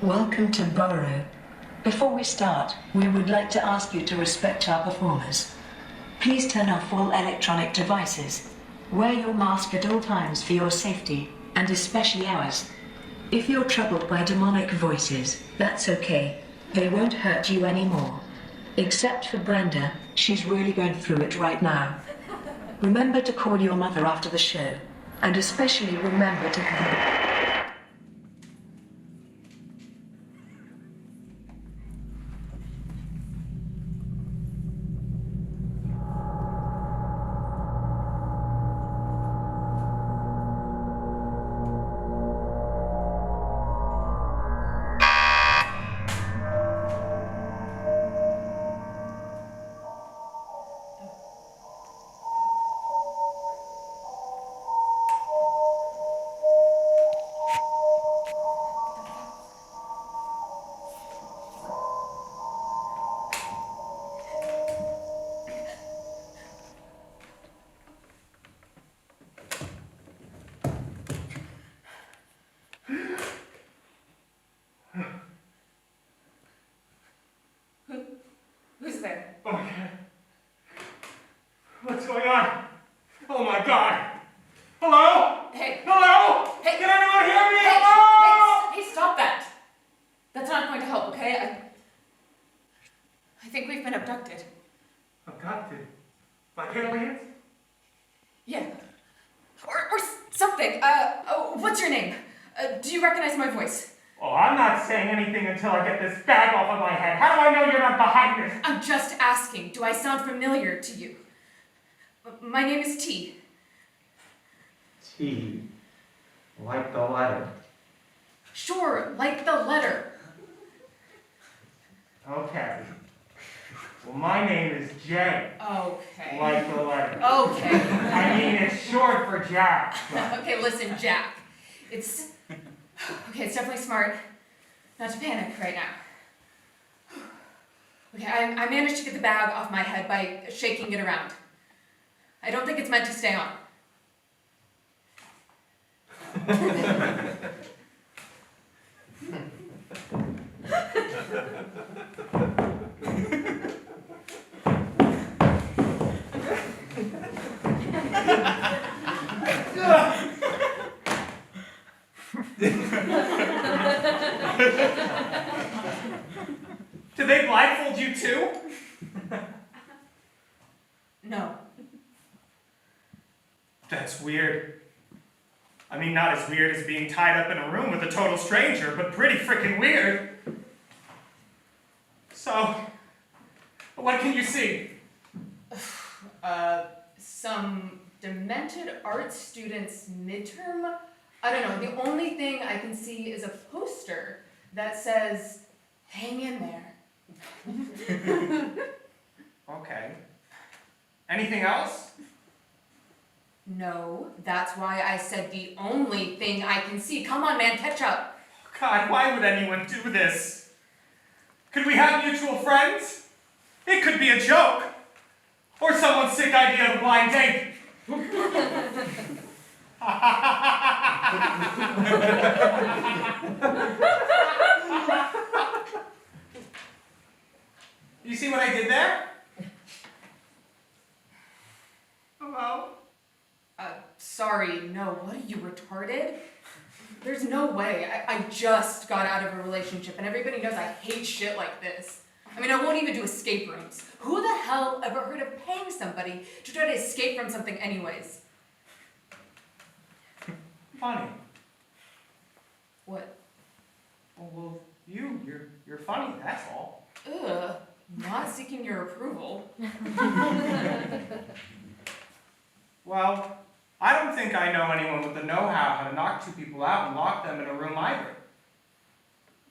Welcome to Burrow. Before we start, we would like to ask you to respect our performers. Please turn off all electronic devices. Wear your mask at all times for your safety, and especially ours. If you're troubled by demonic voices, that's okay. They won't hurt you anymore. Except for Brenda, she's really going through it right now. Remember to call your mother after the show, and especially remember to... Who's there? Oh my God. What's going on? Oh my God. Hello? Hey. Hello? Hey. Can anyone hear me? Hey. Hello? Hey, stop that. That's not going to help, okay? I think we've been abducted. Abducted? By aliens? Yeah. Or something. What's your name? Do you recognize my voice? Oh, I'm not saying anything until I get this bag off of my head. How do I know you're not behind this? I'm just asking. Do I sound familiar to you? My name is T. T. Like the letter. Sure, like the letter. Okay. Well, my name is J. Okay. Like the letter. Okay. I mean, it's short for Jack. Okay, listen, Jack. It's definitely smart not to panic right now. Okay, I managed to get the bag off my head by shaking it around. I don't think it's meant to stay on. Did they blindfold you too? No. That's weird. I mean, not as weird as being tied up in a room with a total stranger, but pretty freaking weird. So, what can you see? Some demented art student's midterm? I don't know, the only thing I can see is a poster that says, "Hang in there." Okay. Anything else? No, that's why I said the only thing I can see. Come on, man, catch up. God, why would anyone do this? Could we have mutual friends? It could be a joke. Or someone's sick idea of a blind date. You see what I did there? Hello? Sorry, no, what are you, retarded? There's no way. I just got out of a relationship and everybody knows I hate shit like this. I mean, I won't even do escape rooms. Who the hell ever heard of paying somebody to try to escape from something anyways? Funny. What? Oh, well, you're funny, that's all. Ugh, not seeking your approval. Well, I don't think I know anyone with the know-how to knock two people out and lock them in a room either.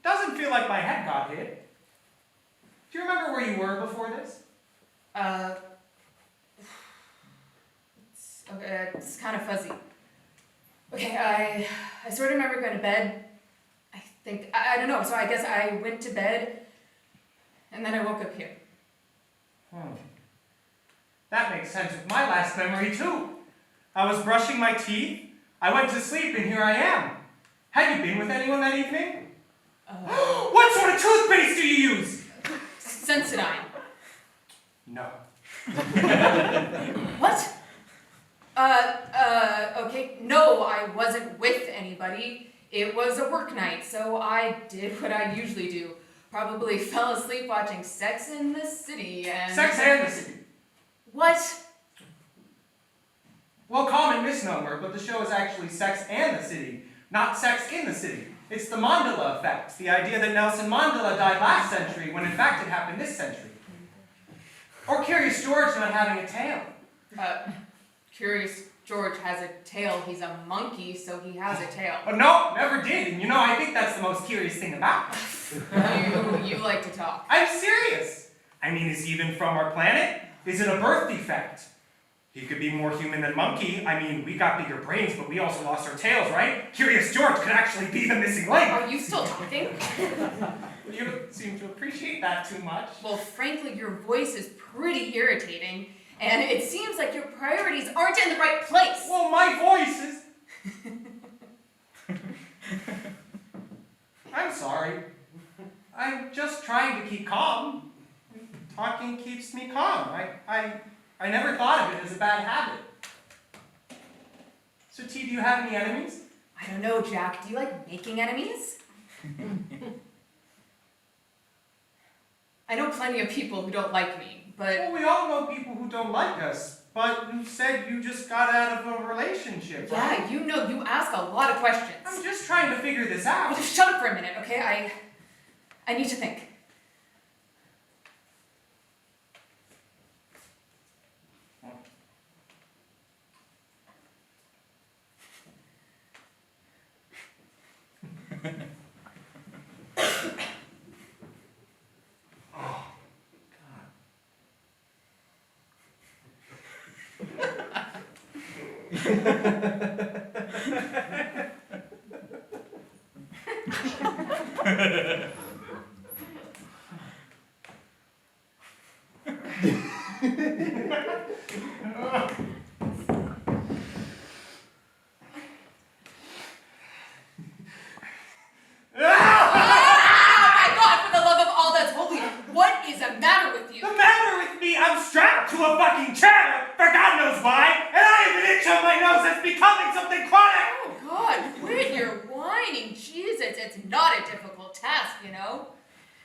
Doesn't feel like my head got hit. Do you remember where you were before this? It's kind of fuzzy. Okay, I sort of remember going to bed. I don't know, so I guess I went to bed, and then I woke up here. That makes sense with my last memory, too. I was brushing my teeth, I went to sleep, and here I am. Had you been with anyone that evening? What sort of toothpaste do you use? Sensodyne. No. What? Okay, no, I wasn't with anybody. It was a work night, so I did what I usually do. Probably fell asleep watching Sex in the City and... Sex and the City. What? Well, common misnomer, but the show is actually Sex and the City, not Sex in the City. It's the Mandela effect, the idea that Nelson Mandela died last century when in fact it happened this century. Or Curious George not having a tail. Curious George has a tail. He's a monkey, so he has a tail. Oh, no, never did. And I think that's the most curious thing about him. You like to talk. I'm serious. I mean, is he even from our planet? Is it a birth defect? He could be more human than monkey. I mean, we got bigger brains, but we also lost our tails, right? Curious George could actually be the missing link. Are you still talking? You don't seem to appreciate that too much. Well, frankly, your voice is pretty irritating, and it seems like your priorities aren't in the right place. Well, my voice is... I'm sorry. I'm just trying to keep calm. Talking keeps me calm. I never thought of it as a bad habit. So, T, do you have any enemies? I don't know, Jack. Do you like making enemies? I know plenty of people who don't like me, but... Well, we all know people who don't like us, but you said you just got out of a relationship, right? Yeah, you ask a lot of questions. I'm just trying to figure this out. Well, just shut up for a minute, okay? I need to think.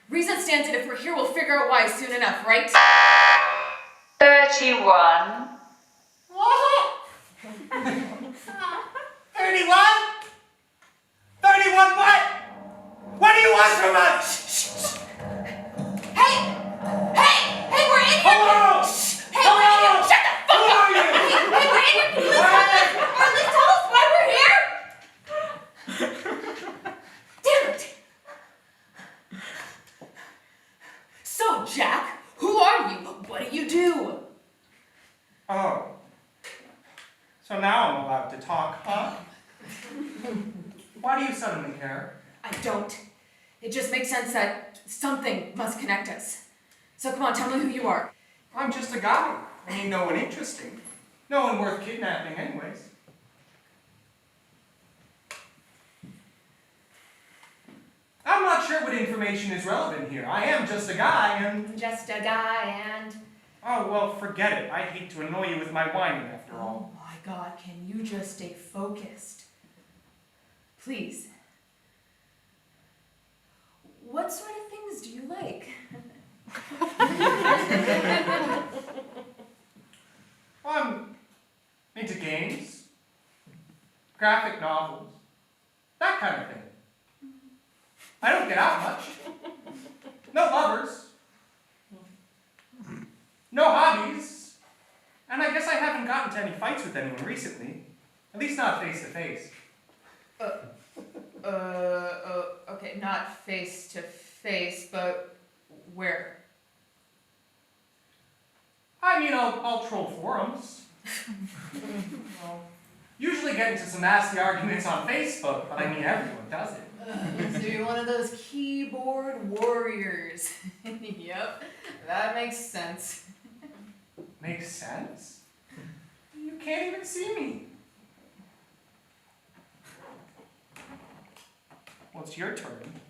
Reason stands that if we're here, we'll figure out why soon enough, right? 31. 31? 31 what? What do you want from us? Hey, we're in here! Hello! Hey, we're in here! Shut the fuck Who up! are you? Hey, we're in here! Can you at least tell us why we're here? Damn it! So, Jack, who are you? What do you do? Oh. So now I'm allowed to talk, huh? Why do you suddenly care? I don't. It just makes sense that something must connect us. So come on, tell me who you are. I'm just a guy. I mean, no one interesting. No one worth kidnapping anyways. I'm not sure what information is relevant here. I am just a guy and... Just a guy and... Oh, well, forget it. I hate to annoy you with my whining after all. Oh my God, can you just stay focused? Please. What sort of things do you like? I'm into games, graphic novels, that kind of thing. I don't get out much. No lovers. No hobbies. And I guess I haven't gotten to any fights with anyone recently. At least not face to face. Okay, not face to face, but where? I mean, I'll troll forums. Usually get into some nasty arguments on Facebook, but I mean, everyone does it. So you're one of those keyboard warriors. Yep, that makes sense. Makes sense? You can't even see me. Well, it's your turn.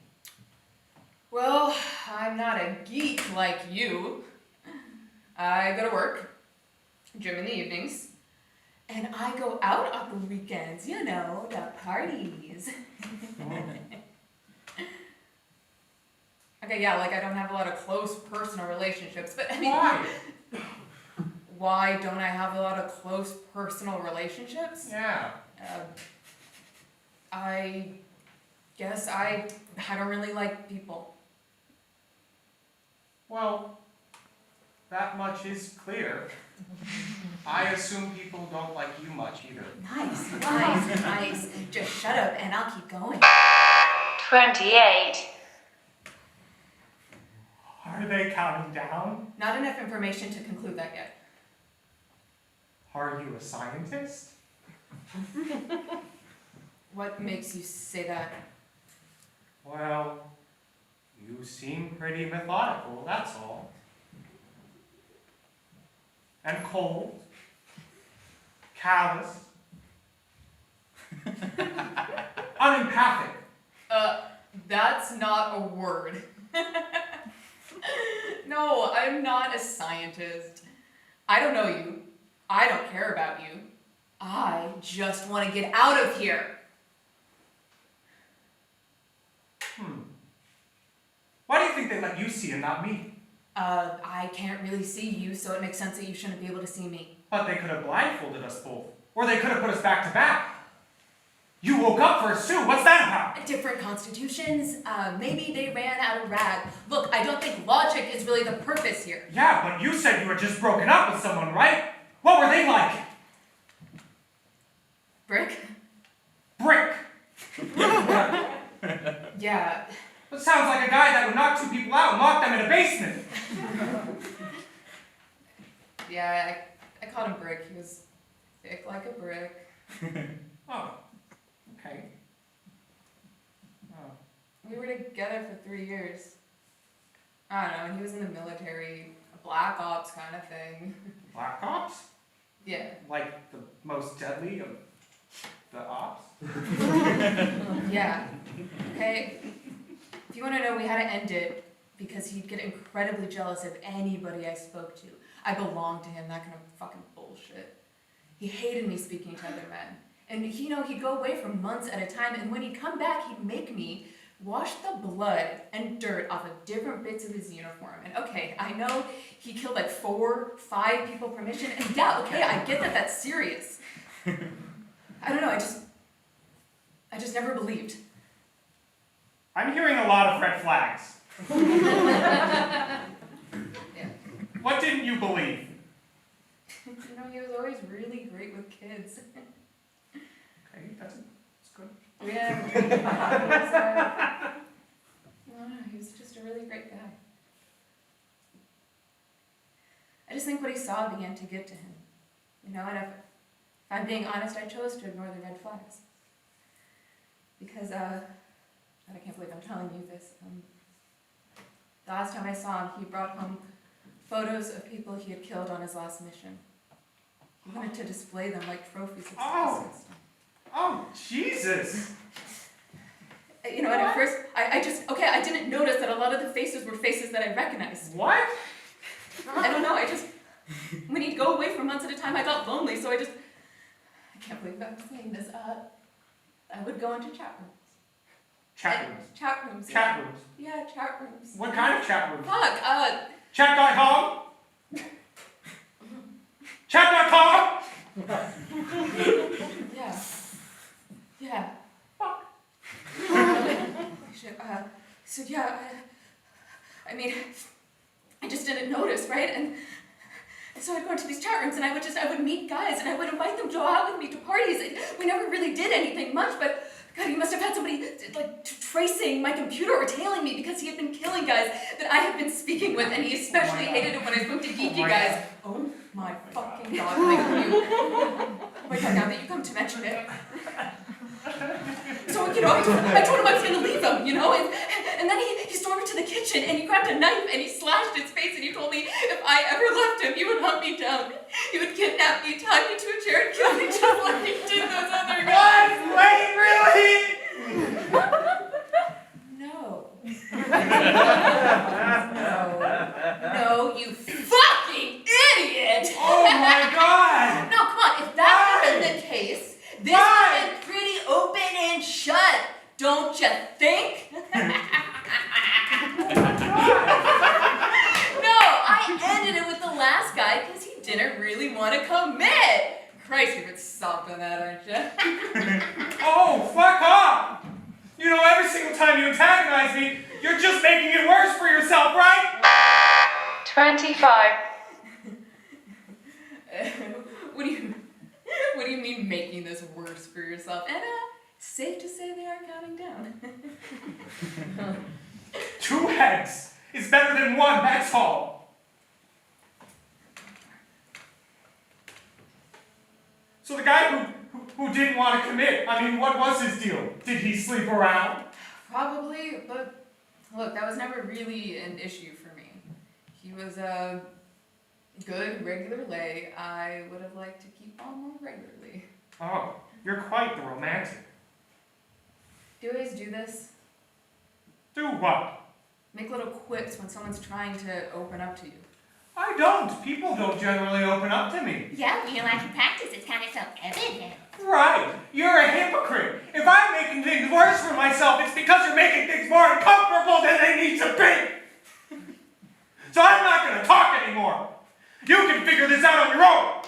Well, I'm not a geek like you. I go to work, gym in the evenings, and I go out on the weekends, you know, the parties. Okay, yeah, like I don't have a lot of close personal relationships, but I mean... Why? Why don't I have a lot of close personal relationships? Yeah. I guess I don't really like people. Well, that much is clear. I assume people don't like you much either. Nice. Just shut up and I'll keep going. 28. Are they counting down? Not enough information to conclude that yet. Are you a scientist? What makes you say that? Well, you seem pretty methodical, that's all. And cold. Callous. Unempathic. That's not a word. No, I'm not a scientist. I don't know you. I don't care about you. I just want to get out of here. Why do you think they let you see and not me? I can't really see you, so it makes sense that you shouldn't be able to see me. But they could have blindfolded us both. Or they could have put us back to back. You woke up first too, what's that about? Different constitutions, maybe they ran out of rag. Look, I don't think logic is really the purpose here. Yeah, but you said you were just broken up with someone, right? What were they like? Brick? Brick! Yeah. That sounds like a guy that would knock two people out and lock them in a basement. Yeah, I called him Brick. He was thick like a brick. Oh, okay. Oh. We were together for 3 years. I don't know, and he was in the military, a black ops kind of thing. Black ops? Yeah. Like the most deadly of the ops? Yeah. Okay. If you want to know, we had to end it because he'd get incredibly jealous of anybody I spoke to. I belonged to him, that kind of fucking bullshit. He hated me speaking to other men. And he'd go away for months at a time, and when he'd come back, he'd make me wash the blood and dirt off of different bits of his uniform. And okay, I know he killed like 4, 5 people per mission, and yeah, okay, I get that that's serious. I don't know, I just never believed. I'm hearing a lot of red flags. Yeah. What didn't you believe? He was always really great with kids. Okay, that's good. Yeah. He was just a really great guy. I just think what he saw began to get to him. And if I'm being honest, I chose to ignore the red flags. Because, I can't believe I'm telling you this. The last time I saw him, he brought home photos of people he had killed on his last mission. He wanted to display them like trophies of success. Oh, Jesus! And at first, I didn't notice that a lot of the faces were faces that I recognized. What? I don't know, when he'd go away for months at a time, I got lonely, so I can't believe I'm saying this, I would go into chat rooms. Chat rooms. Chat rooms. Chat rooms. Yeah, chat rooms. What kind of chat rooms? Fuck, Chat.com? Chat.com? Yeah. Fuck. Shit, so yeah, I just didn't notice, right? And so I'd go into these chat rooms and I would meet guys and I would invite them to go out with me to parties. And we never really did anything much, but God, he must have had somebody tracing my computer or tailing me because he had been killing guys that I had been speaking with, and he especially hated it when I spoke to geeky guys. Oh my fucking God, oh my God, now that you come to mention it. So, I told him I was going to leave him, and then he stormed into the kitchen and he grabbed a knife and he slashed his face and he told me if I ever left him, he would hunt me down. He would kidnap me, tie me to a chair and kill me just like he did those other guys. What? Wait, really? No. No, you fucking idiot! Oh my god! No, come on, if that wasn't the case, this would have been pretty open and shut, don't you think? No, I ended it with the last guy because he didn't really want to commit. Christ, you've been soft on that, aren't you? Oh, fuck off! You know, every single time you antagonize me, you're just making it worse for yourself, right? 25. What do you mean making this worse for yourself? And safe to say they are counting down. 2 heads is better than 1, that's all. So the guy who didn't want to commit, I mean, what was his deal? Did he sleep around? Probably, but look, that was never really an issue for me. He was a good, regular lay I would have liked to keep on more regularly. Oh, you're quite the romantic. Do you always do this? Do what? Make little quips when someone's trying to open up to you. I don't. People don't generally open up to me. Yeah, when you like in practice, it's kind of self-evident. Right. You're a hypocrite. If I'm making things worse for myself, it's because you're making things more uncomfortable than they need to be. So I'm not going to talk anymore. You can figure this out on your own.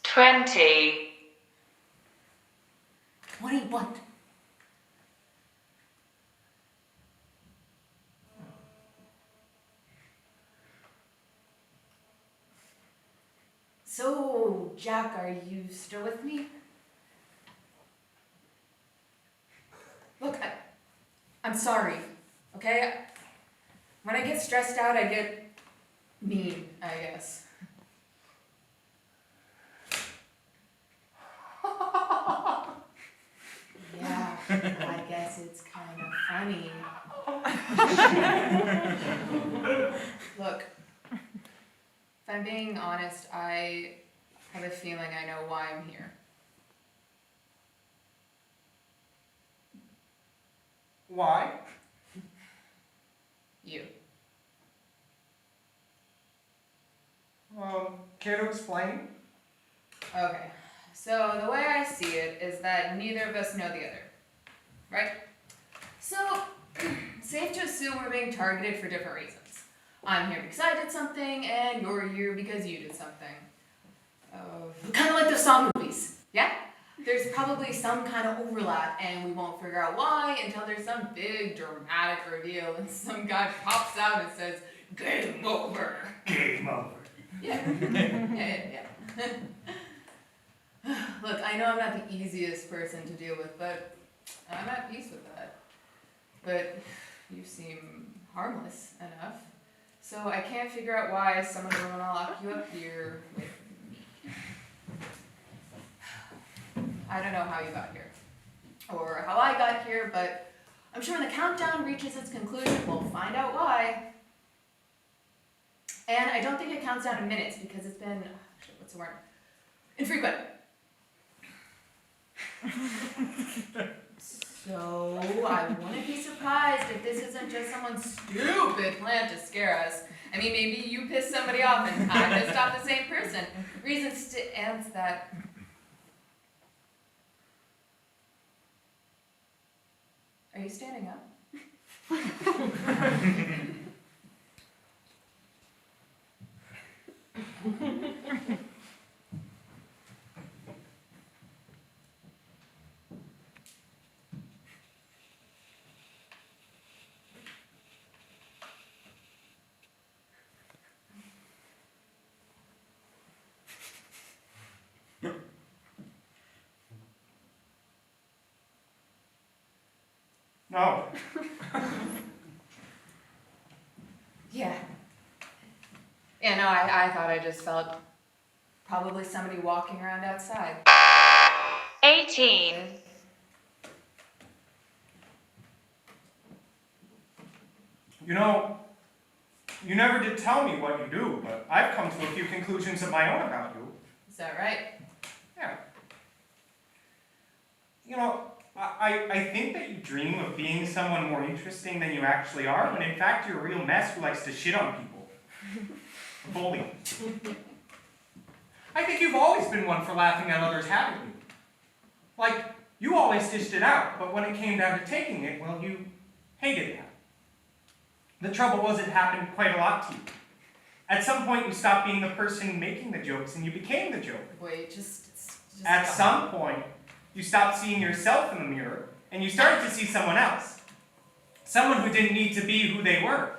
$20. What do you want? So, Jack, are you still with me? Look, I'm sorry, okay? When I get stressed out, I get mean, I guess. Yeah, I guess it's kind of funny. Look, if I'm being honest, I have a feeling I know why I'm here. Why? You. Care to explain? Okay, so the way I see it is that neither of us know the other, right? So, safe to assume we're being targeted for different reasons. I'm here because I did something, and you're here because you did something. Kind of like the Saw movies, yeah? There's probably some kind of overlap, and we won't figure out why until there's some big dramatic reveal, and some guy pops out and says, "Game over." Game over. Yeah. Yeah. Look, I know I'm not the easiest person to deal with, but I'm at peace with that. But you seem harmless enough, so I can't figure out why someone would want to lock you up here with me. I don't know how you got here, or how I got here, but I'm sure when the countdown reaches its conclusion, we'll find out why. And I don't think it counts down to minutes because it's been, what's the word? Infrequent. So I wouldn't be surprised if this isn't just someone's stupid plan to scare us. I mean, maybe you pissed somebody off and I pissed off the same person. Reason stands that. Are you standing up? No. Yeah. Yeah, no, I thought I just felt probably somebody walking around outside. 18. You know, you never did tell me what you do, but I've come to a few conclusions of my own about you. Is that right? Yeah. You know, I think that you dream of being someone more interesting than you actually are, when in fact you're a real mess who likes to shit on people. A bully. I think you've always been one for laughing at others having you. Like, you always dished it out, but when it came down to taking it, well, you hated that. The trouble was, it happened quite a lot to you. At some point, you stopped being the person making the jokes, and you became the joke. Wait, just At some point, you stopped seeing yourself in the mirror, and you started to see someone else. Someone who didn't need to be who they were.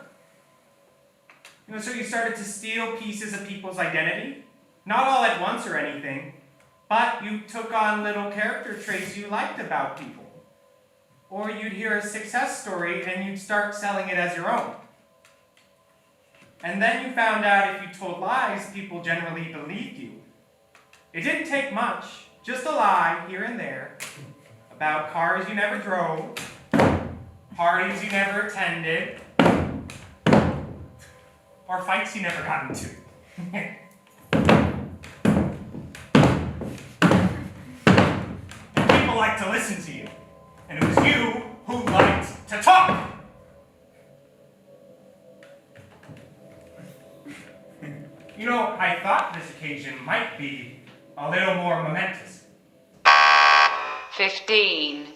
You know, so you started to steal pieces of people's identity. Not all at once or anything, but you took on little character traits you liked about people. Or you'd hear a success story and you'd start selling it as your own. And then you found out if you told lies, people generally believed you. It didn't take much, just a lie here and there, about cars you never drove, parties you never attended, or fights you never got into. And people like to listen to you. And it was you who liked to talk. You know, I thought this occasion might be a little more momentous. 15.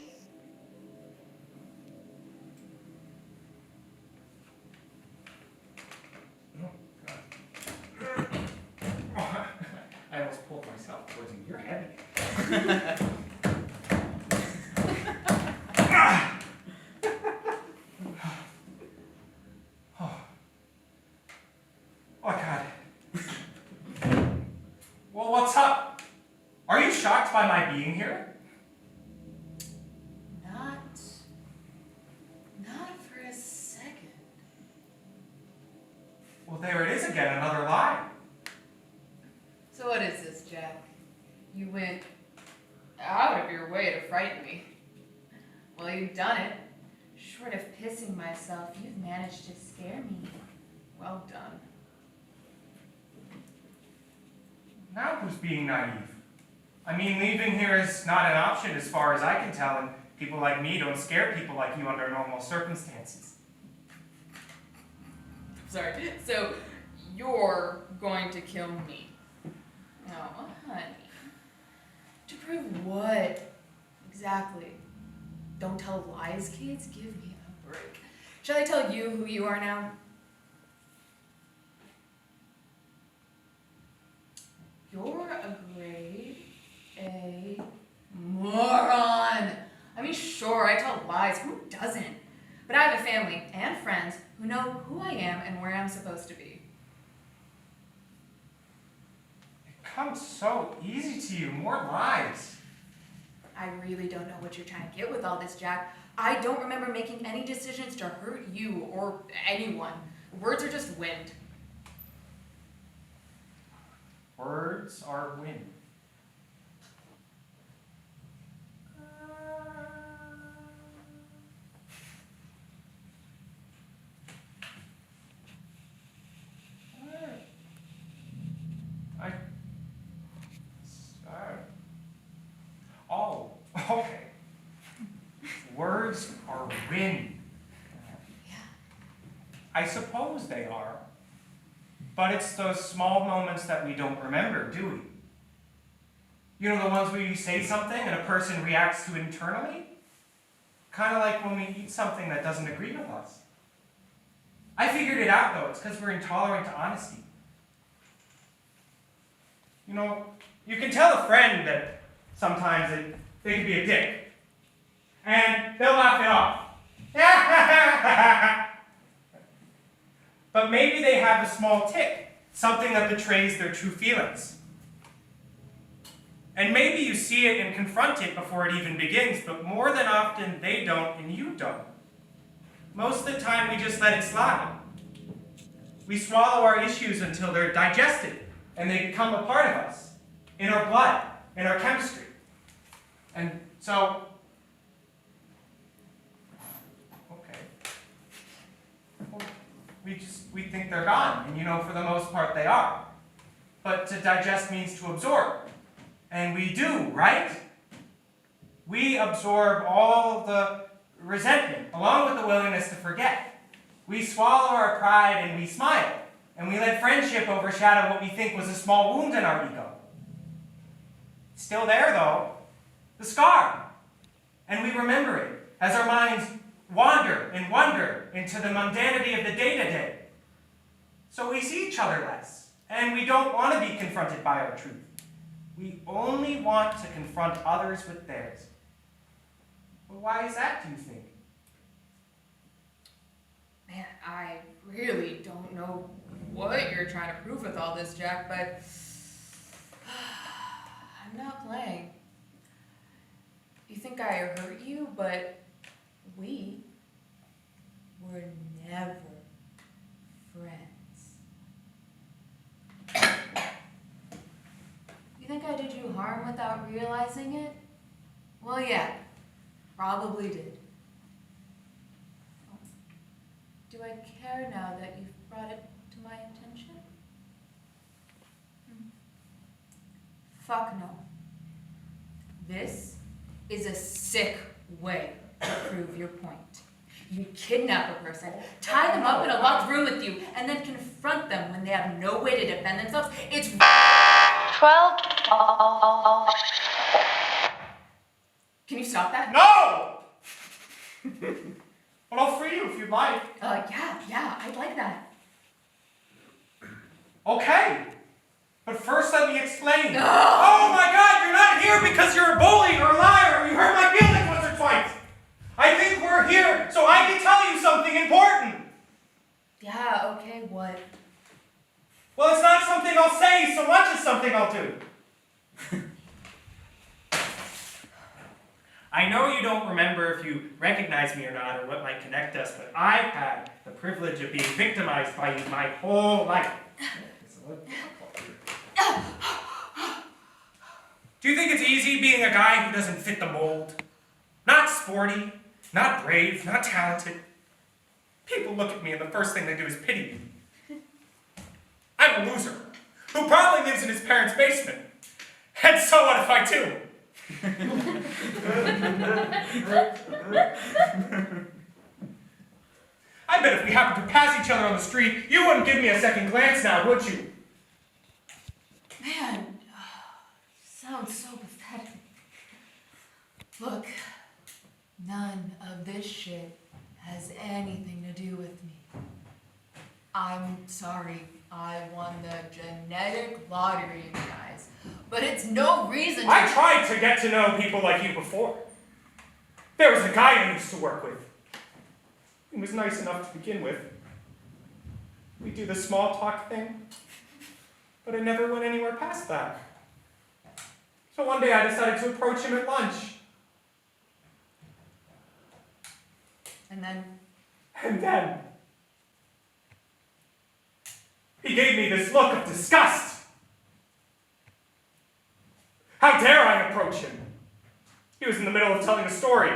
I almost pulled myself towards you. You're heavy. Oh, God. Well, what's up? Are you shocked by my being here? Not for a second. Well, there it is again, another lie. So what is this, Jack? You went out of your way to frighten me. Well, you've done it. Short of pissing myself, you've managed to scare me. Well done. Now who's being naive? I mean, leaving here is not an option as far as I can tell, and people like me don't scare people like you under normal circumstances. Sorry. So, you're going to kill me. Oh, honey. To prove what? Exactly. Don't tell lies, kids. Give me a break. Shall I tell you who you are now? You're a grade A moron. I mean, sure, I tell lies. Who doesn't? But I have a family and friends who know who I am and where I'm supposed to be. It comes so easy to you, more lies. I really don't know what you're trying to get with all this, Jack. I don't remember making any decisions to hurt you or anyone. Words are just wind. Words are wind. Oh, okay. Words are wind. Yeah. I suppose they are. But it's those small moments that we don't remember, do we? You know, the ones where you say something and a person reacts to it internally? Kind of like when we eat something that doesn't agree with us. I figured it out, though. It's because we're intolerant to honesty. You know, you can tell a friend that sometimes they can be a dick. And they'll laugh it off. But maybe they have a small tick, something that betrays their true feelings. And maybe you see it and confront it before it even begins, but more than often they don't and you don't. Most of the time we just let it slide. We swallow our issues until they're digested and they become a part of us, in our blood, in our chemistry. And so, okay. we think they're gone, and for the most part they are. But to digest means to absorb. And we do, right? We absorb all of the resentment, along with the willingness to forget. We swallow our pride and we smile, and we let friendship overshadow what we think was a small wound in our ego. Still there, though, the scar. And we remember it as our minds wander and wonder into the mundanity of the day-to-day. So we see each other less, and we don't want to be confronted by our truth. We only want to confront others with theirs. Well, why is that, do you think? Man, I really don't know what you're trying to prove with all this, Jack, but I'm not playing. You think I hurt you, but we were never friends. You think I did you harm without realizing it? Well, yeah, probably did. Do I care now that you've brought it to my attention? Fuck no. This is a sick way to prove your point. You kidnap a person, tie them up in a locked room with you, and then confront them when they have no way to defend themselves. It's 12. Can you stop that? No! But I'll free you if you'd like. Yeah, I'd like that. Okay. But first let me explain. Oh my God, you're not here because you're a bully or a liar or you hurt my feelings once or twice. I think we're here so I can tell you something important. Yeah, okay, what? Well, it's not something I'll say so much as something I'll do. I know you don't remember if you recognize me or not or what might connect us, but I've had the privilege of being victimized by you my whole life. Do you think it's easy being a guy who doesn't fit the mold? Not sporty, not brave, not talented. People look at me and the first thing they do is pity me. I'm a loser who probably lives in his parents' basement. And so what if I do? I bet if we happened to pass each other on the street, you wouldn't give me a second glance now, would you? Man, sounds so pathetic. Look, none of this shit has anything to do with me. I'm sorry I won the genetic lottery, you guys, but it's no reason to... I tried to get to know people like you before. There was a guy I used to work with. He was nice enough to begin with. We do the small talk thing, but it never went anywhere past that. So one day I decided to approach him at lunch. And then? He gave me this look of disgust. How dare I approach him? He was in the middle of telling a story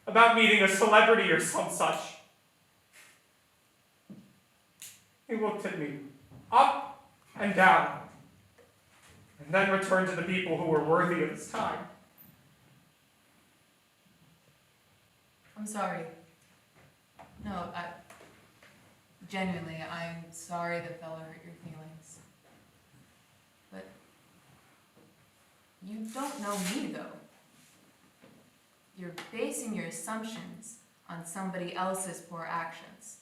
about meeting a celebrity or some such. He looked at me, up and down, and then returned to the people who were worthy of his time. I'm sorry. No, genuinely, I'm sorry the fella hurt your feelings. But you don't know me, though. You're basing your assumptions on somebody else's poor actions.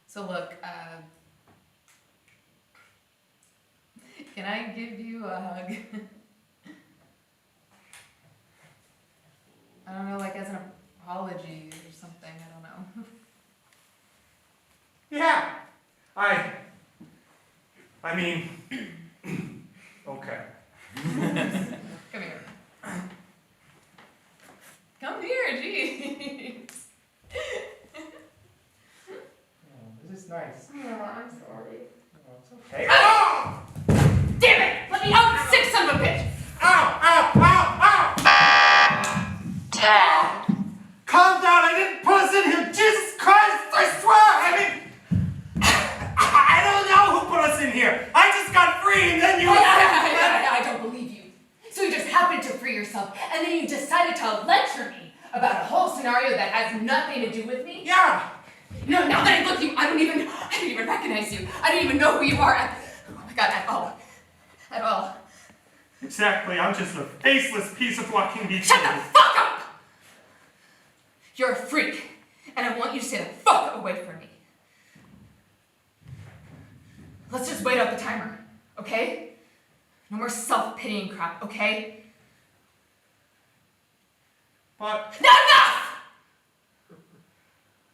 So look, can I give you a hug? I don't know, like as an apology or something, I don't know. Yeah, I mean, okay. Come here. Come here, jeez. nice. Oh, I'm sorry. Oh, it's okay. Oh! Damn it! Let me out, sick son of a bitch! Ow! Ow! Ow! Ow! 10. Calm down! I didn't put us in here! Jesus Christ! I swear! I mean, I don't know who put us in here! I just got free and then you... I don't believe you. So you just happened to free yourself, and then you decided to lecture me about a whole scenario that has nothing to do with me? Yeah! No, now that I look at you, I don't even recognize you. I don't even know who you are. Oh my God, at all. At all. Exactly, I'm just a faceless piece of walking beach. Shut the fuck up! You're a freak, and I want you to stay the fuck away from me. Let's just wait out the timer, okay? No more self-pitying crap, okay? But... Not enough!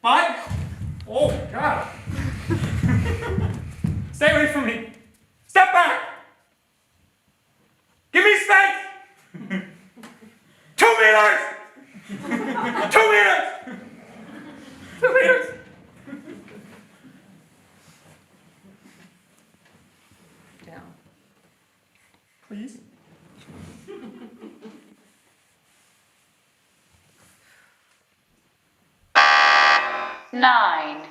But... Oh, God. Stay away from me. Step back. Give me space. 2 meters. 2 meters. 2 meters. Down. Please. 9.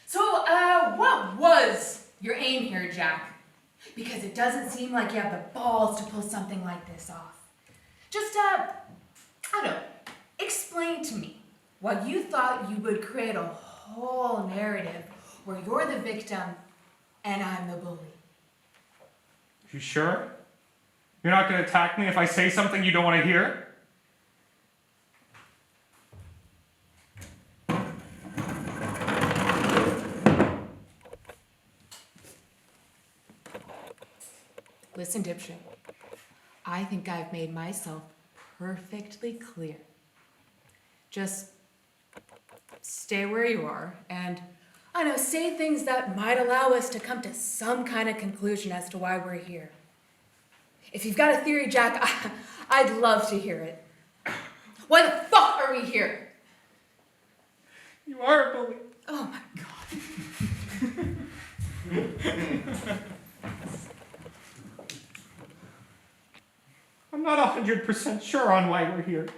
So, what was your aim here, Jack? Because it doesn't seem like you have the balls to pull something like this off. Just, I don't know, explain to me why you thought you would create a whole narrative where you're the victim and I'm the bully. You sure? You're not going to attack me if I say something you don't want to hear? Listen, dipshit. I think I've made myself perfectly clear. Just stay where you are and, I don't know, say things that might allow us to come to some kind of conclusion as to why we're here. If you've got a theory, Jack, I'd love to hear it. Why the fuck are we here? You are a bully. Oh my God. I'm not 100% sure on why we're here.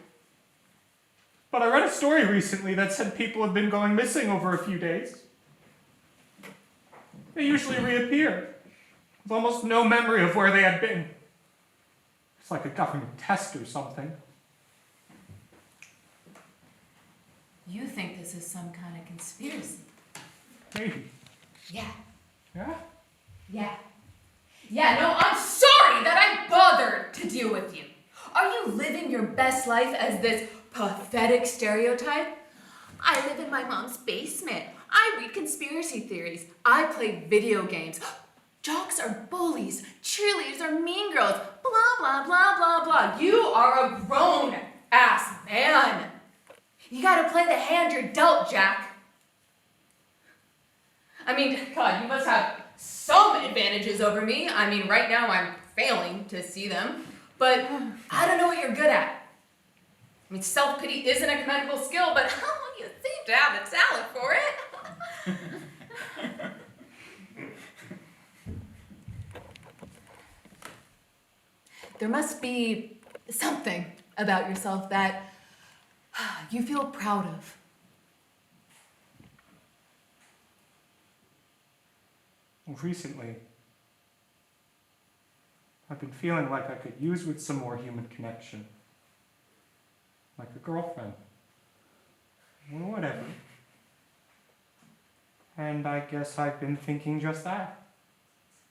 But I read a story recently that said people have been going missing over a few days. They usually reappear, with almost no memory of where they had been. It's like a government test or something. You think this is some kind of conspiracy? Maybe. Yeah. Yeah? Yeah. Yeah, no, I'm sorry that I bothered to deal with you. Are you living your best life as this pathetic stereotype? I live in my mom's basement. I read conspiracy theories. I play video games. Jocks are bullies. Cheerleaders are mean girls. Blah, blah, blah, blah, blah. You are a grown-ass man. You gotta play the hand you're dealt, Jack. I mean, God, you must have some advantages over me. I mean, right now I'm failing to see them, but I don't know what you're good at. I mean, self-pity isn't a commendable skill, but you seem to have a talent for it. There must be something about yourself that you feel proud of. Recently, I've been feeling like I could use with some more human connection. Like a girlfriend. Or whatever. And I guess I've been thinking just that.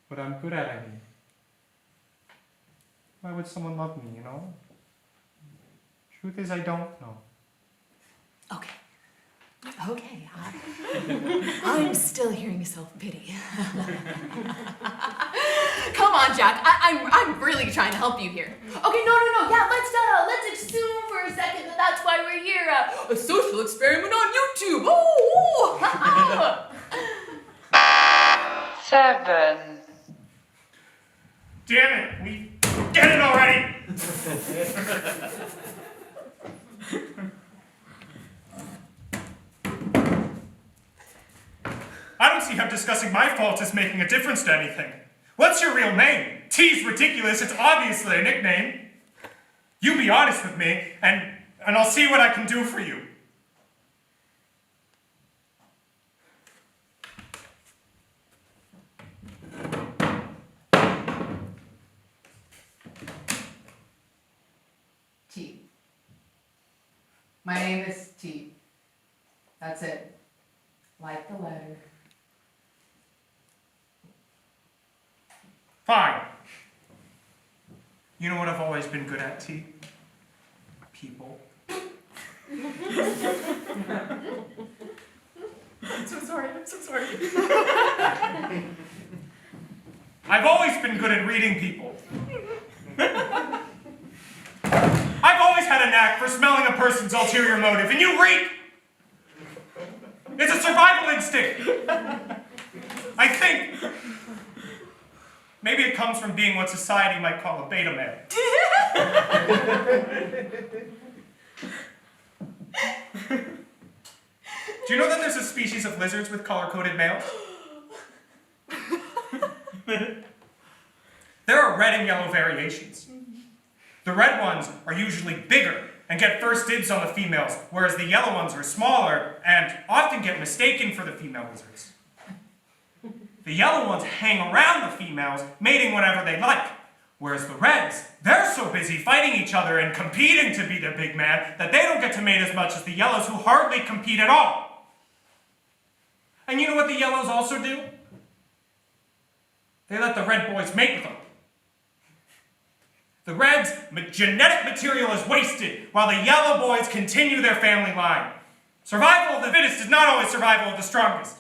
What I'm good at, I mean. Why would someone love me, you know? Truth is, I don't know. Okay. I'm still hearing self-pity. Come on, Jack. I'm really trying to help you here. Okay, no. Yeah, let's assume for a second that that's why we're here. A social experiment on YouTube. Oh! 7. Damn it, we get it already! I don't see how discussing my faults is making a difference to anything. What's your real name? T's ridiculous, it's obviously a nickname. You be honest with me, and I'll see what I can do for you. T. My name is T. That's it. Like the letter. Fine. You know what I've always been good at, T? People. I'm so sorry. I've always been good at reading people. I've always had a knack for smelling a person's ulterior motive, and you reek! It's a survival instinct! I think. Maybe it comes from being what society might call a beta male. Do you know that there's a species of lizards with color-coded males? There are red and yellow variations. The red ones are usually bigger and get first dibs on the females, whereas the yellow ones are smaller and often get mistaken for the female lizards. The yellow ones hang around the females, mating whenever they like, whereas the reds, they're so busy fighting each other and competing to be the big man that they don't get to mate as much as the yellows, who hardly compete at all. And you know what the yellows also do? They let the red boys mate with them. The reds' genetic material is wasted, while the yellow boys continue their family line. Survival of the fittest is not always survival of the strongest.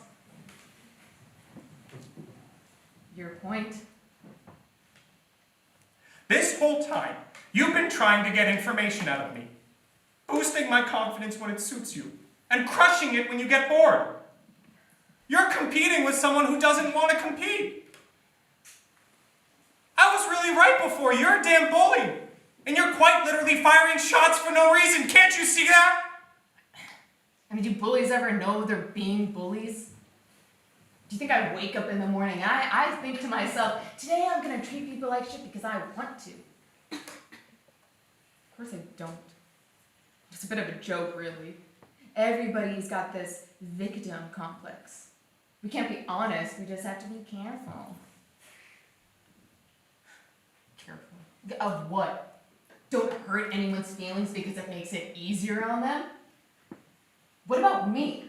Your point? This whole time, you've been trying to get information out of me, boosting my confidence when it suits you, and crushing it when you get bored. You're competing with someone who doesn't want to compete. I was really right before. You're a damn bully. And you're quite literally firing shots for no reason. Can't you see that? I mean, do bullies ever know they're being bullies? Do you think I wake up in the morning and I think to myself, today I'm going to treat people like shit because I want to? Of course I don't. It's a bit of a joke, really. Everybody's got this victim complex. We can't be honest, we just have to be careful. Careful? Of what? Don't hurt anyone's feelings because it makes it easier on them? What about me?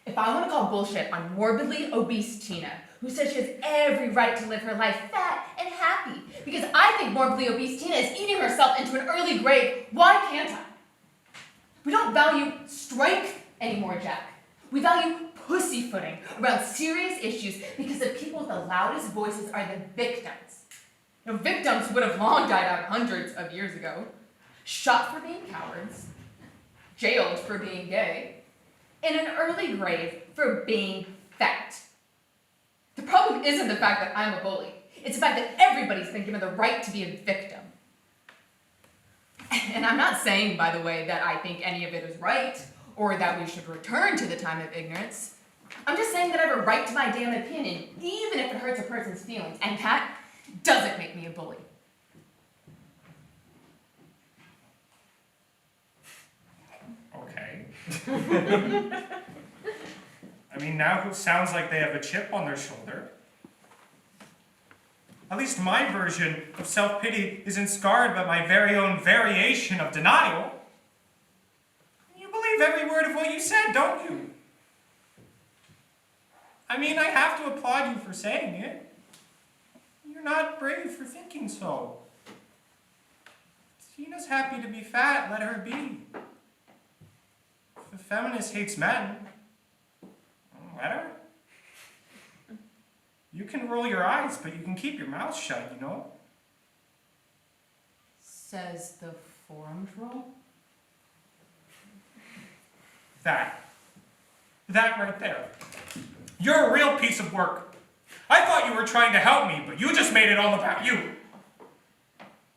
If I want to call bullshit on morbidly obese Tina, who says she has every right to live her life fat and happy, because I think morbidly obese Tina is eating herself into an early grave, why can't I? We don't value strength anymore, Jack. We value pussyfooting around serious issues because the people with the loudest voices are the victims. You know, victims would have long died out hundreds of years ago, shot for being cowards, jailed for being gay, in an early grave for being fat. The problem isn't the fact that I'm a bully. It's the fact that everybody's been given the right to be a victim. And I'm not saying, by the way, that I think any of it is right, or that we should return to the time of ignorance. I'm just saying that I have a right to my damn opinion, even if it hurts a person's feelings, and that doesn't make me a bully. Okay. I mean, now it sounds like they have a chip on their shoulder. At least my version of self-pity isn't scarred by my very own variation of denial. You believe every word of what you said, don't you? I mean, I have to applaud you for saying it. You're not brave for thinking so. Tina's happy to be fat, let her be. If a feminist hates men, let her. You can roll your eyes, but you can keep your mouth shut, you know? Says the forum troll? That right there. You're a real piece of work. I thought you were trying to help me, but you just made it all about you.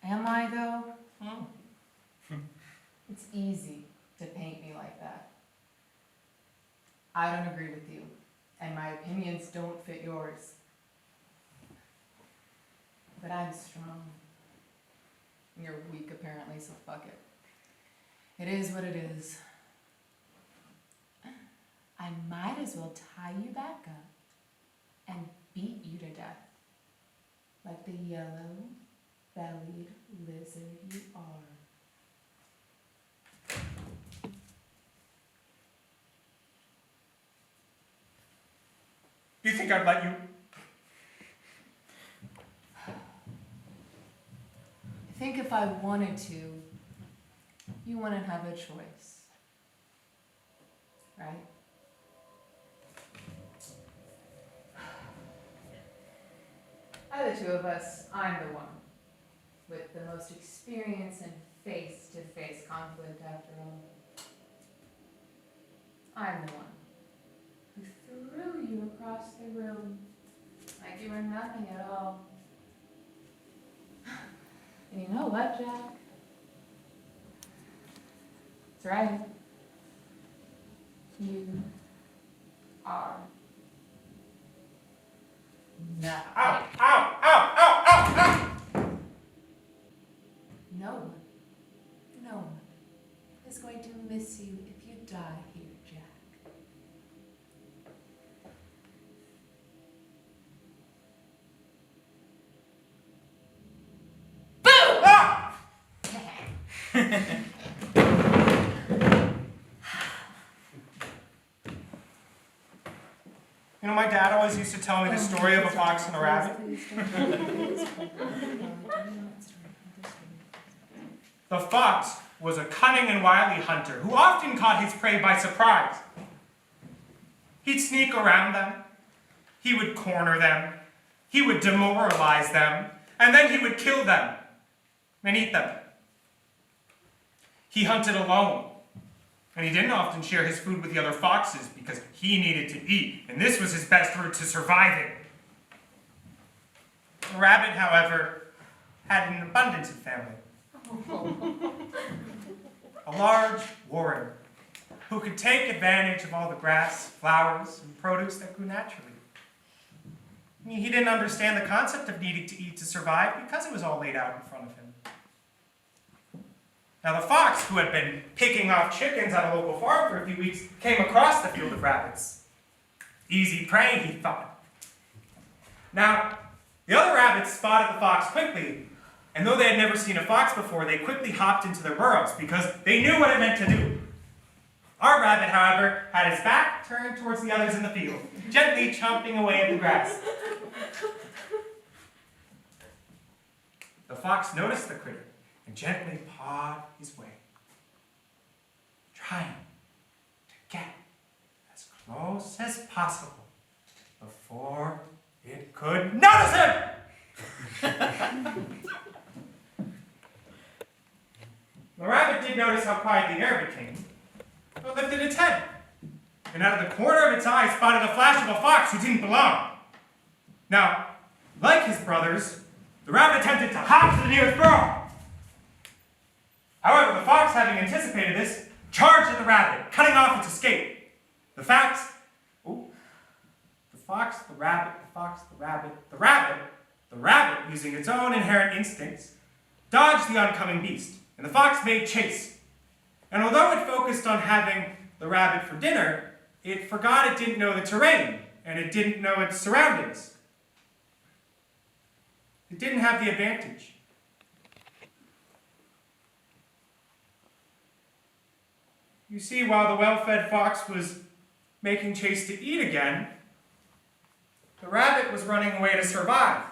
Am I, though? It's easy to paint me like that. I don't agree with you, and my opinions don't fit yours. But I'm strong. You're weak, apparently, so fuck it. It is what it is. I might as well tie you back up and beat you to death, like the yellow-bellied lizard you are. You think I'd let you? I think if I wanted to, you wouldn't have a choice, right? Out of the two of us, I'm the one with the most experience in face-to-face conflict after all. I'm the one who threw you across the room like you were nothing at all. And you know what, Jack? That's right. You are nothing. Ow, ow, ow, ow, ow, ow! No one is going to miss you if you die here, Jack. Ah! You know, my dad always used to tell me the story of a fox and a rabbit. The fox was a cunning and wily hunter who often caught his prey by surprise. He'd sneak around them, he would corner them, he would demoralize them, and then he would kill them and eat them. He hunted alone, and he didn't often share his food with the other foxes because he needed to eat, and this was his best route to surviving. The rabbit, however, had an abundance of family. A large warren who could take advantage of all the grass, flowers, and produce that grew naturally. He didn't understand the concept of needing to eat to survive because it was all laid out in front of him. Now the fox, who had been picking off chickens at a local farm for a few weeks, came across the field of rabbits. Easy prey, he thought. Now, the other rabbits spotted the fox quickly, and though they had never seen a fox before, they quickly hopped into their burrows because they knew what it meant to do. Our rabbit, however, had his back turned towards the others in the field, gently chomping away at the grass. The fox noticed the critter and gently pawed his way, trying to get as close as possible before it could notice him! The rabbit did notice how quiet the air became, but lifted its head, and out of the corner of its eye spotted a flash of a fox who didn't belong. Now, like his brothers, the rabbit attempted to hop to the nearest burrow. However, the fox, having anticipated this, charged at the rabbit, cutting off its escape. The fox, the rabbit, using its own inherent instincts, dodged the oncoming beast, and the fox made chase. And although it focused on having the rabbit for dinner, it forgot it didn't know the terrain, and it didn't know its surroundings. It didn't have the advantage. You see, while the well-fed fox was making chase to eat again, the rabbit was running away to survive.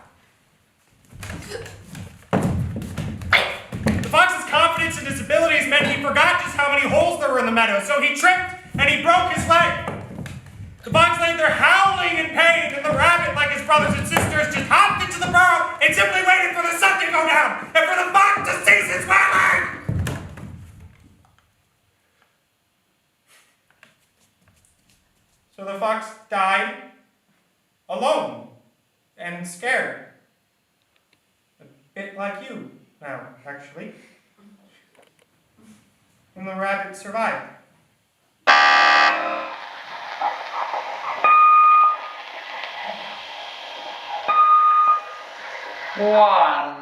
The fox's confidence in his abilities meant he forgot just how many holes there were in the meadow, so he tripped and he broke his leg. The fox lay there howling in pain, and the rabbit, like his brothers and sisters, just hopped into the burrow and simply waited for the sun to go down and for the fox to cease his wailing. So the fox died alone and scared. A bit like you now, actually. And the rabbit survived. One.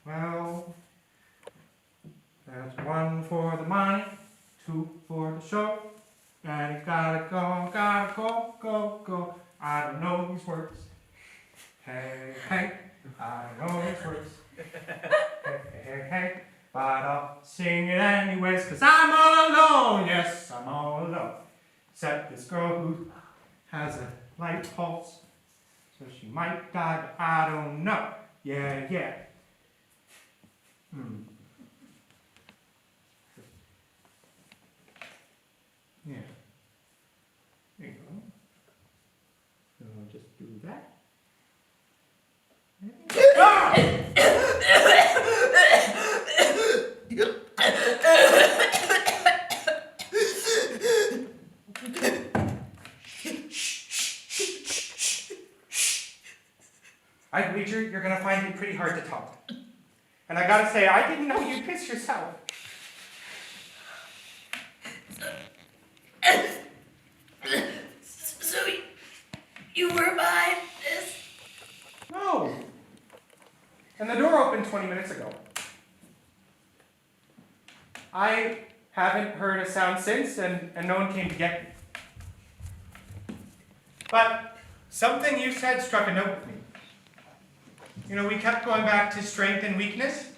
Well, that's one for the money, two for the show, and you gotta go, go. I don't know these words. Hey, hey, I don't know these words. Hey, but I'll sing it anyways, 'cause I'm all alone, yes, I'm all alone. Except this girl who has a light pulse, so she might die, but I don't know. Yeah. Yeah, there you go. So I'll just do that. I wager you're gonna find it pretty hard to talk. And I gotta say, I didn't know you'd piss yourself. So you were behind this? No. And the door opened 20 minutes ago. I haven't heard a sound since, and no one came to get me. But something you said struck a note with me. You know, we kept going back to strength and weakness.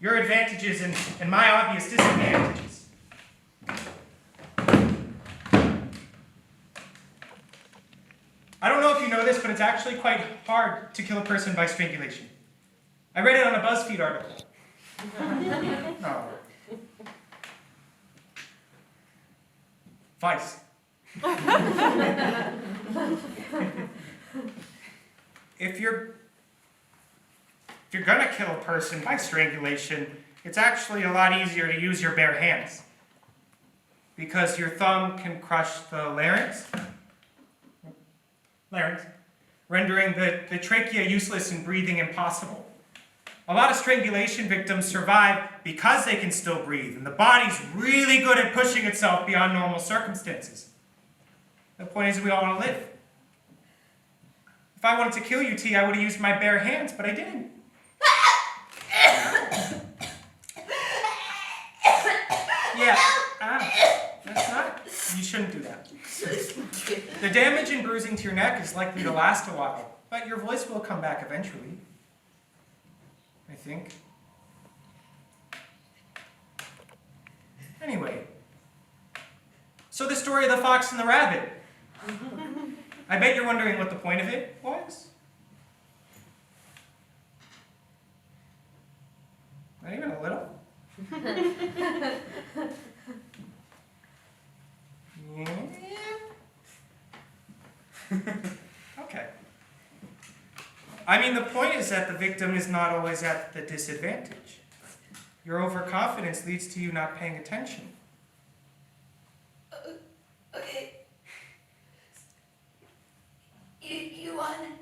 Your advantages and my obvious disadvantages. I don't know if you know this, but it's actually quite hard to kill a person by strangulation. I read it on a BuzzFeed article. No. Vice. If you're gonna kill a person by strangulation, it's actually a lot easier to use your bare hands. Because your thumb can crush the larynx, rendering the trachea useless and breathing impossible. A lot of strangulation victims survive because they can still breathe, and the body's really good at pushing itself beyond normal circumstances. The point is, we all want to live. If I wanted to kill you, T, I would have used my bare hands, but I didn't. Yeah, that's not, you shouldn't do that. The damage and bruising to your neck is likely to last a while, but your voice will come back eventually. I think. Anyway, so the story of the fox and the rabbit. I bet you're wondering what the point of it was. Not even a little. Okay. I mean, the point is that the victim is not always at the disadvantage. Your overconfidence leads to you not paying attention. Okay. You won.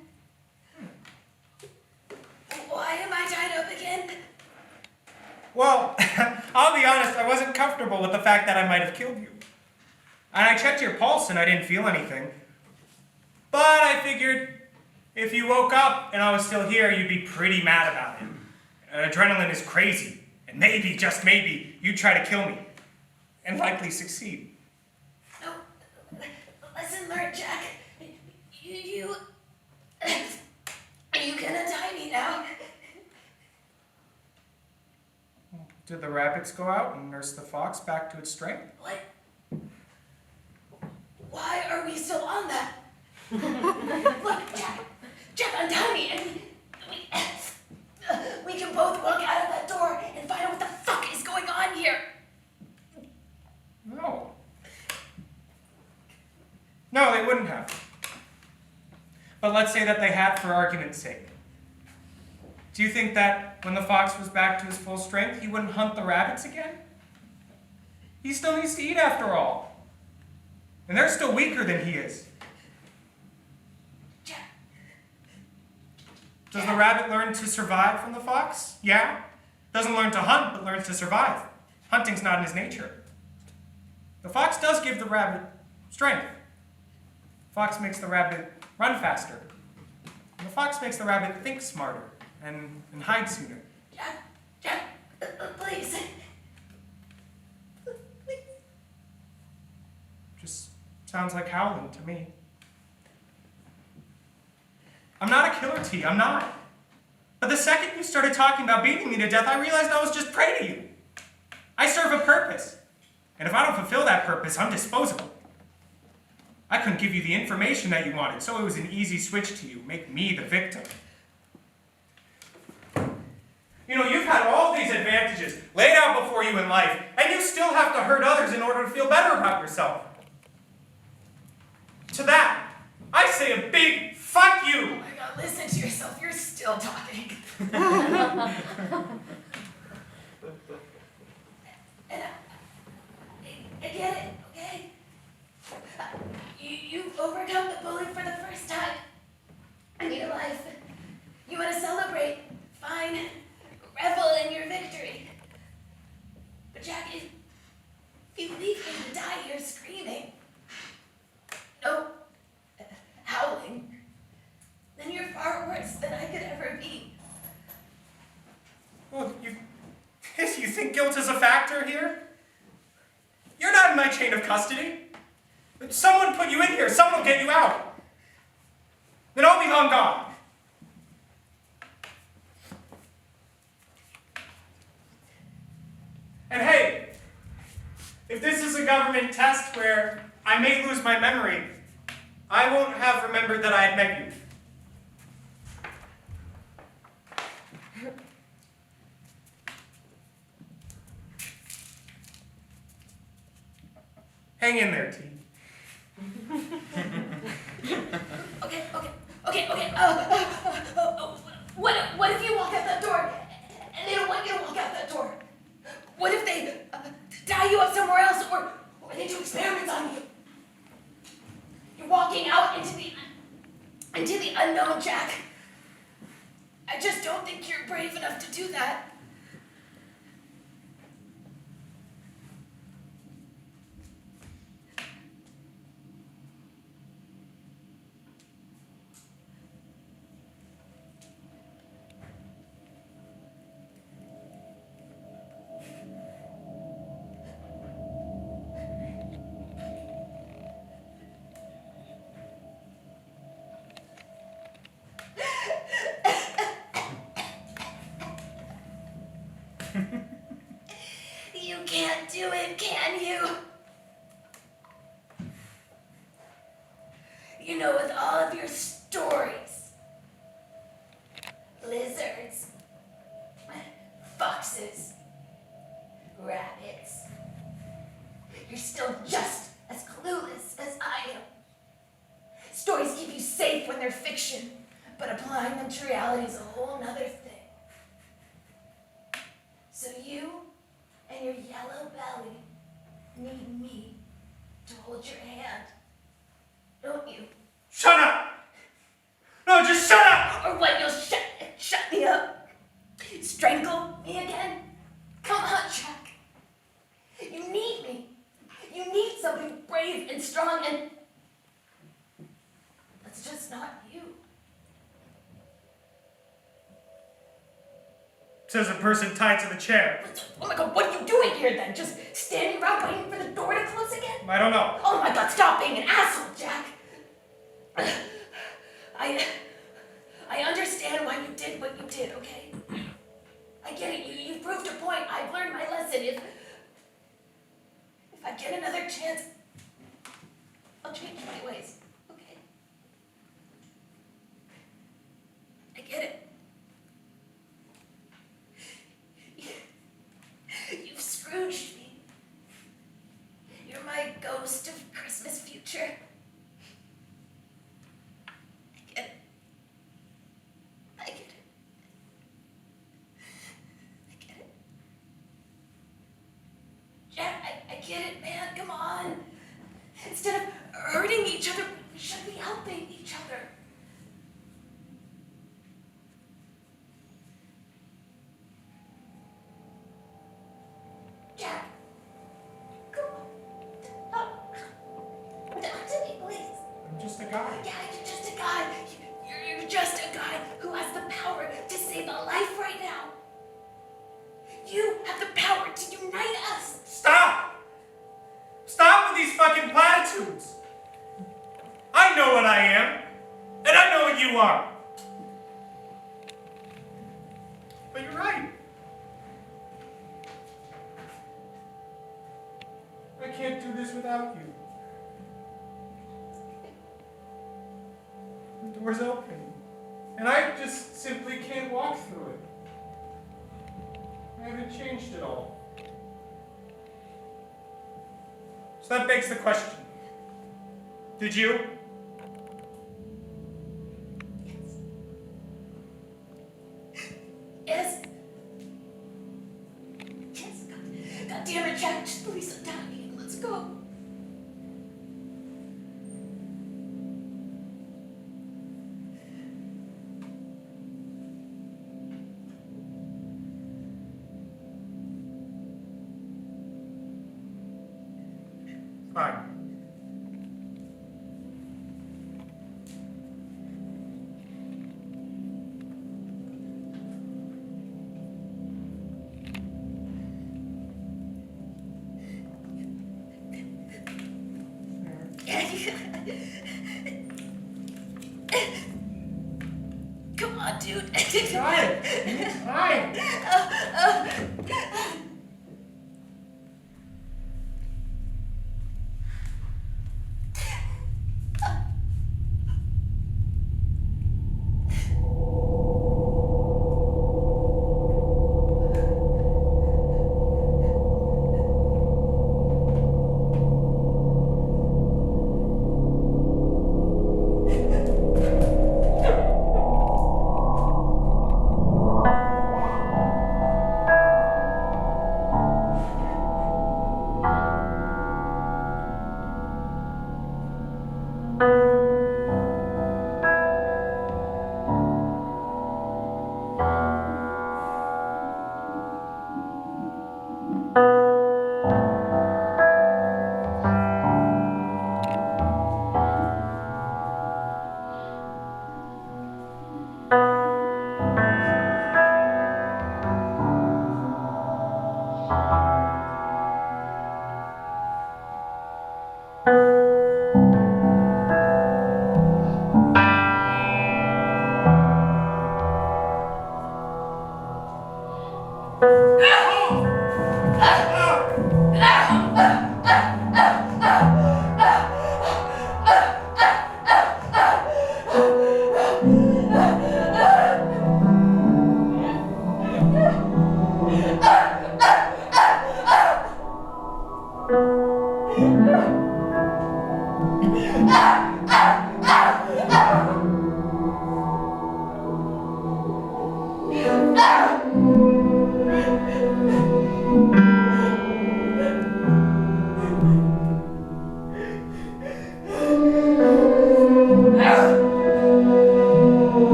Why am I tied up again? Well, I'll be honest, I wasn't comfortable with the fact that I might have killed you. And I checked your pulse and I didn't feel anything. But I figured if you woke up and I was still here, you'd be pretty mad about it. Adrenaline is crazy. And maybe, just maybe, you'd try to kill me. And likely succeed. No. Lesson learned, Jack. You gonna die me now. Did the rabbits go out and nurse the fox back to its strength? What? Why are we still on that? Look, Jack, untie me, and we can both walk out of that door and find out what the fuck is going on here. No. No, they wouldn't have. But let's say that they had for argument's sake. Do you think that when the fox was back to his full strength, he wouldn't hunt the rabbits again? He still needs to eat after all. And they're still weaker than he is. Jack. Does the rabbit learn to survive from the fox? Yeah. Doesn't learn to hunt, but learns to survive. Hunting's not in his nature. The fox does give the rabbit strength. Fox makes the rabbit run faster. And the fox makes the rabbit think smarter and hide sooner. Jack, please. Just sounds like howling to me. I'm not a killer, T. I'm not. But the second you started talking about beating me to death, I realized I was just prey to you. I serve a purpose. And if I don't fulfill that purpose, I'm disposable. I couldn't give you the information that you wanted, so it was an easy switch to you. Make me the victim. You know, you've had all these advantages laid out before you in life, and you still have to hurt others in order to feel better about yourself. To that, I say a big fuck you! Oh my God, listen to yourself. You're still talking. And I get it, okay? You've overcome the bully for the first time in your life. You want to celebrate. Fine. Revel in your victory. But Jack, if you leave me to die here screaming, no howling, then you're far worse than I could ever be. Well, you think guilt is a factor here? You're not in my chain of custody. Someone put you in here. Someone will get you out. Then I'll be long gone. And hey, if this is a government test where I may lose my memory, I won't have remembered that I had met you. Hang in there, T. Okay. What if you walk out that door and they don't want you to walk out that door? What if they tie you up somewhere else, or they do experiments on you? You're walking out into the unknown, Jack. I just don't think you're brave enough to do that. You can't do it, can you? You know, with all of your stories, lizards, foxes, rabbits, you're still just as clueless as I am. Stories keep you safe when they're fiction, but applying them to reality is a whole nother thing. So you and your yellow belly need me to hold your hand, don't you? Shut up! No, just shut up! Or what, you'll shut me up? Strangle me again? Come on, Jack. says the person tied to the chair. Oh my god, what are you doing here then? Just standing around waiting for the door to close again? I don't know. Oh my god, stop being an asshole, Jack! I understand why you did what you did, okay? I get it, you proved a point. I've learned my lesson. If I get another chance, I'll change my ways, okay? I get it. You've Scrooged me. You're my ghost of Christmas future. I get it. I get it. I get it. Jack, I get it, man. Come on. Instead of hurting each other, we should be helping each other. Jack, come on. Talk to me, please. I'm just a guy. Yeah, you're just a guy. You're just a guy who has the power to save a life right now. You have the power to unite us. Stop! Stop with these fucking platitudes! I know what I am, and I know what you are. But you're right. I can't do this without you. The door's open, and I just simply can't walk through it. I haven't changed at all. So that begs the question. Did you? Yes. Yes. God damn it, Jack. Just please sit down and let's go. Fine. Come on, dude. Fine. Fine.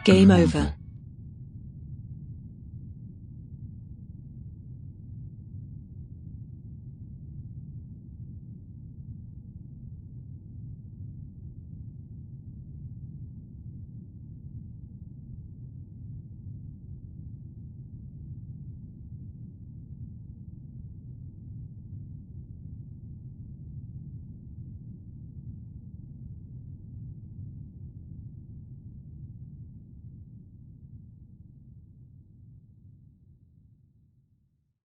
Game over.